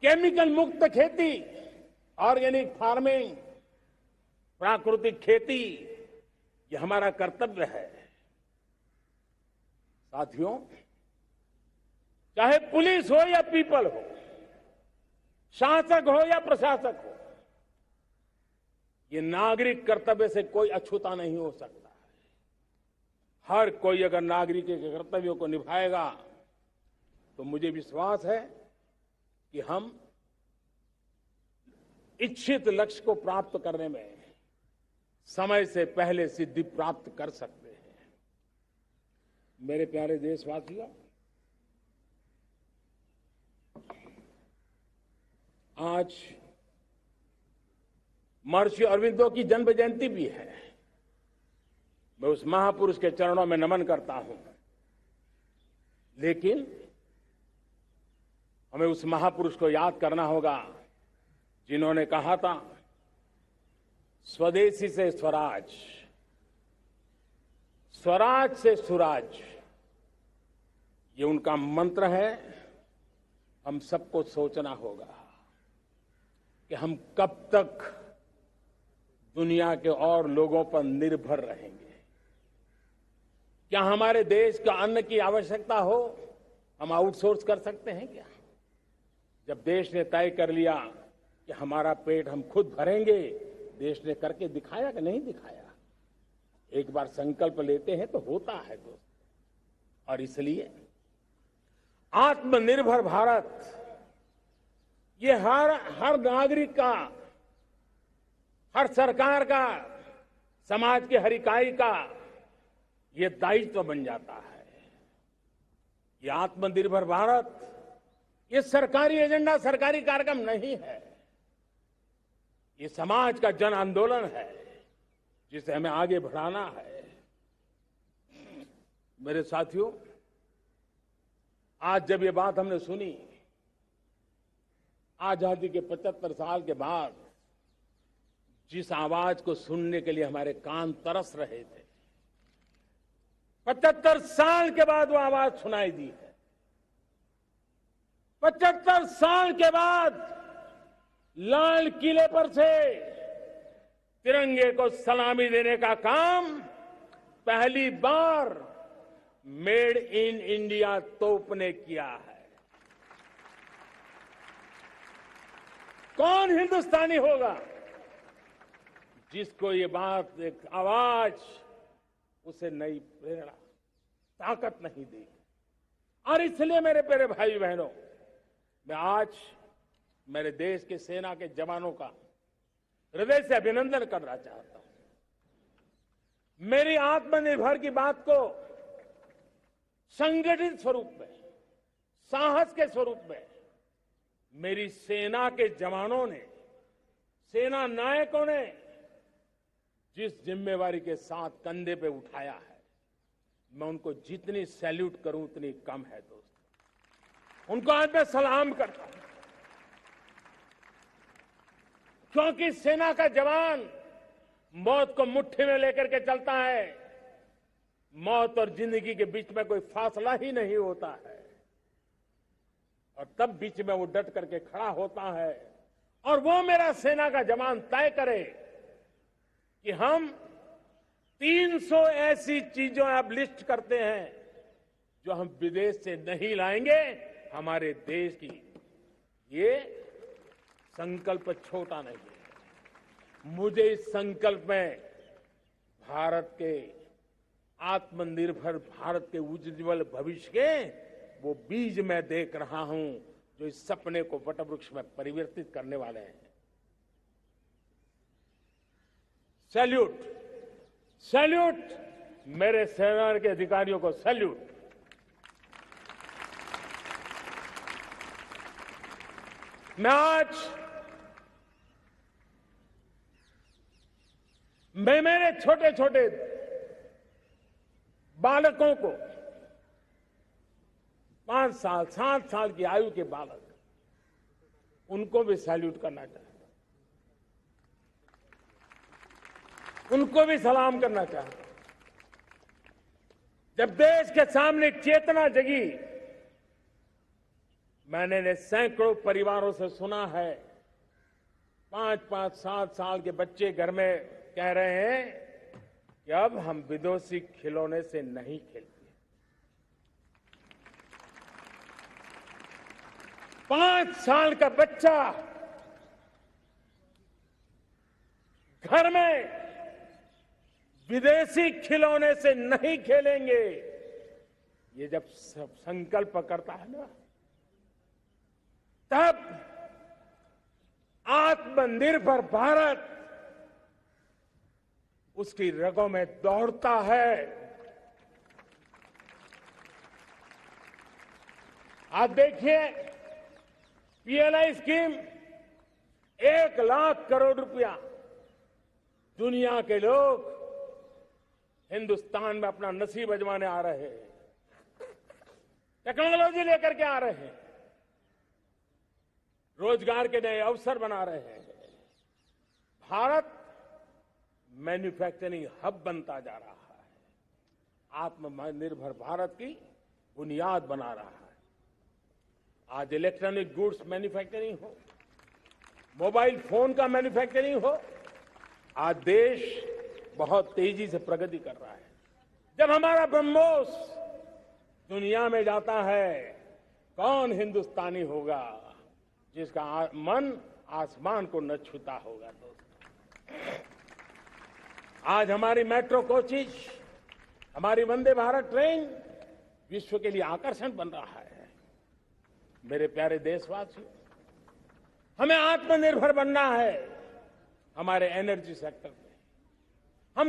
Chemical मुक्त खेती, organic farming, प्राकृतिक खेती, ये हमारा कर्तव्य है। साथियों, चाहे पुलिस हो या पीपल हो, शासक हो या प्रशासक हो, ये नागरिक कर्तव्य से कोई अछूता नहीं हो सकता है। हर कोई अगर नागरिक के कर्तव्यों को निभाएगा तो मुझे विश्वास है कि हम इच्छित लक्ष्य को प्राप्त करने में समय से पहले सिद्धि प्राप्त कर सकते हैं। मेरे प्यारे देशवासियों, आज महर्षि अरविंदो की जन्म जयंती भी है। मैं उस महापुरुष के चरणों में नमन करता हूं, लेकिन हमें उस महापुरुष को याद करना होगा जिन्होंने कहा था, स्वदेशी से स्वराज, स्वराज से सुराज। ये उनका मंत्र है। हम सबको सोचना होगा कि हम कब तक दुनिया के और लोगों पर निर्भर रहेंगे। क्या हमारे देश का अन्न की आवश्यकता हो, हम आउटसोर्स कर सकते हैं क्या? जब देश ने तय कर लिया कि हमारा पेट हम खुद भरेंगे, देश ने करके दिखाया कि नहीं दिखाया? एक बार संकल्प लेते हैं तो होता है दोस्त। और इसलिए आत्मनिर्भर भारत, ये हर नागरिक का, हर सरकार का, समाज के हर इकाई का ये दायित्व बन जाता है। ये आत्मनिर्भर भारत, ये सरकारी एजेंडा, सरकारी कार्यक्रम नहीं है। ये समाज का जन आंदोलन है जिसे हमें आगे बढ़ाना है। मेरे साथियों, आज जब ये बात हमने सुनी, आजादी के 75 साल के बाद जिस आवाज को सुनने के लिए हमारे कान तरस रहे थे, 75 साल के बाद वो आवाज सुनाई दी है। 75 साल के बाद लाल किले पर से तिरंगे को सलामी देने का काम पहली बार मेड इन इंडिया तोप ने किया है। कौन हिंदुस्तानी होगा जिसको ये बात, एक आवाज उसे नई प्रेरणा, ताकत नहीं दी? और इसलिए मेरे प्यारे भाई बहनों, मैं आज मेरे देश के सेना के जवानों का हृदय से अभिनंदन करना चाहता हूं। मेरी आत्मनिर्भर की बात को संगठित स्वरूप में, साहस के स्वरूप में मेरी सेना के जवानों ने, सेना नायकों ने जिस जिम्मेवारी के साथ कंधे पे उठाया है, मैं उनको जितनी सैल्यूट करूं उतनी कम है दोस्तों। उनको आज मैं सलाम करता हूं, क्योंकि सेना का जवान मौत को मुट्ठी में लेकर के चलता है। मौत और जिंदगी के बीच में कोई फासला ही नहीं होता है, और तब बीच में वो डट करके खड़ा होता है। और वो मेरा सेना का जवान तय करे कि हम 300 ऐसी चीजों अब लिस्ट करते हैं जो हम विदेश से नहीं लाएंगे, हमारे देश की। ये संकल्प छोटा नहीं है। मुझे इस संकल्प में भारत के आत्मनिर्भर भारत के उज्ज्वल भविष्य के वो बीज मैं देख रहा हूं जो इस सपने को वटवृक्ष में परिवर्तित करने वाले हैं। सैल्यूट, सैल्यूट मेरे सेना के अधिकारियों को, सैल्यूट। मैं मेरे छोटे छोटे बालकों को, 5 साल 7 साल की आयु के बालक, उनको भी सैल्यूट करना चाहता हूं, उनको भी सलाम करना चाहता हूं। जब देश के सामने चेतना जगी, मैंने सैकड़ों परिवारों से सुना है 5-5, 7 साल के बच्चे घर में कह रहे हैं कि अब हम विदेशी खिलौने से नहीं खेलते। 5 साल का बच्चा घर में विदेशी खिलौने से नहीं खेलेंगे, ये जब सब संकल्प करता है ना, तब आत्मनिर्भर भारत उसकी रगों में दौड़ता है। आप देखिए, पीएलआई स्कीम 1 लाख करोड़ रुपया दुनिया के लोग हिंदुस्तान में अपना नसीब आजमाने आ रहे हैं, टेक्नोलॉजी लेकर के आ रहे हैं, रोजगार के नए अवसर बना रहे हैं। भारत मैन्युफैक्चरिंग हब बनता जा रहा है, आत्मनिर्भर भारत की बुनियाद बना रहा है। आज इलेक्ट्रॉनिक गुड्स मैन्युफैक्चरिंग हो, मोबाइल फोन का मैन्युफैक्चरिंग हो, आज देश बहुत तेजी से प्रगति कर रहा है। जब हमारा ब्रह्मोस दुनिया में जाता है, कौन हिंदुस्तानी होगा जिसका मन आसमान को न छूता होगा। दोस्तों, आज हमारी मेट्रो कोचेज, हमारी वंदे भारत ट्रेन विश्व के लिए आकर्षण बन रहा है। मेरे प्यारे देशवासियों, हमें आत्मनिर्भर बनना है हमारे एनर्जी सेक्टर में।